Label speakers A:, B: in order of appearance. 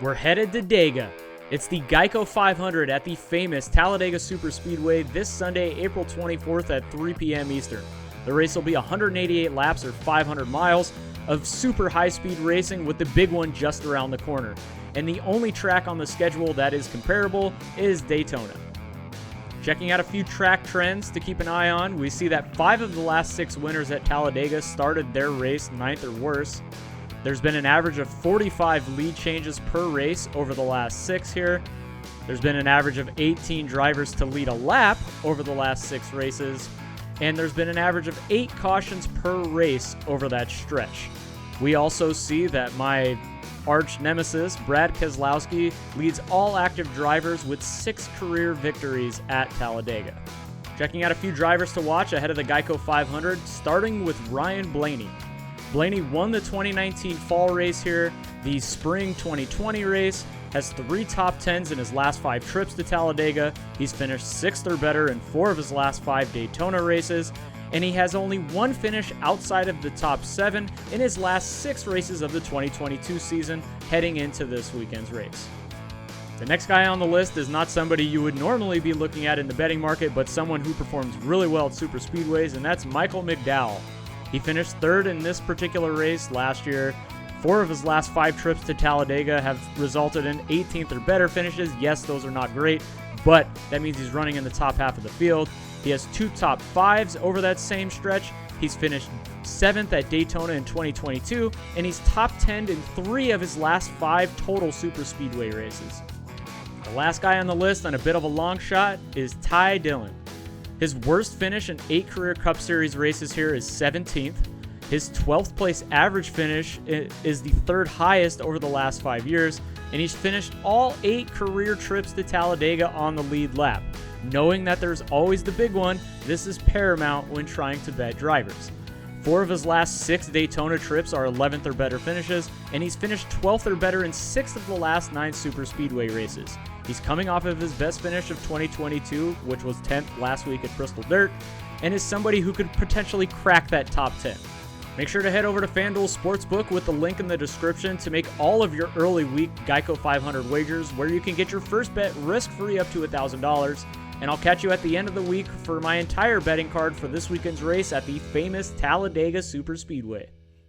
A: We're headed to Dega. It's the Geico 500 at the famous Talladega Super Speedway this Sunday, April 24th at 3 p.m. Eastern. The race will be 188 laps or 500 miles of super high-speed racing with the big one just around the corner. And the only track on the schedule that is comparable is Daytona. Checking out a few track trends to keep an eye on, we see that 5 of the last 6 winners at Talladega started their race 9th or worse. There's been an average of 45 lead changes per race over the last 6 here. There's been an average of 18 drivers to lead a lap over the last 6 races. And there's been an average of 8 cautions per race over that stretch. We also see that my arch nemesis, Brad Keselowski, leads all active drivers with 6 career victories at Talladega. Checking out a few drivers to watch ahead of the Geico 500, starting with Ryan Blaney. Blaney won the 2019 fall race here, the spring 2020 race, has 3 top 10s in his last 5 trips to Talladega. He's finished 6th or better in 4 of his last 5 Daytona races, and he has only 1 finish outside of the top 7 in his last 6 races of the 2022 season heading into this weekend's race. The next guy on the list is not somebody you would normally be looking at in the betting market, but someone who performs really well at super speedways, and that's Michael McDowell. He finished 3rd in this particular race last year. 4 of his last 5 trips to Talladega have resulted in 18th or better finishes. Yes, those are not great, but that means he's running in the top half of the field. He has 2 top 5s over that same stretch. He's finished 7th at Daytona in 2022, and he's top 10 in 3 of his last 5 total super speedway races. The last guy on the list, and a bit of a long shot, is Dillon. His worst finish in 8 career Cup Series races here is 17th. His 12th place average finish is the 3rd highest over the last 5 years, and he's finished all 8 career trips to Talladega on the lead lap. Knowing that there's always the big one, this is paramount when trying to bet drivers. 4 of his last 6 Daytona trips are 11th or better finishes, and he's finished 12th or better in 6 of the last 9 super speedway races. He's coming off of his best finish of 2022, which was 10th last week at Bristol Dirt, and is somebody who could potentially crack that top 10. Make sure to head over to FanDuel Sportsbook with the link in the description to make all of your early week Geico 500 wagers, where you can get your first bet risk-free up to $1,000. And I'll catch you at the end of the week for my entire betting card for this weekend's race at the famous Talladega Super Speedway.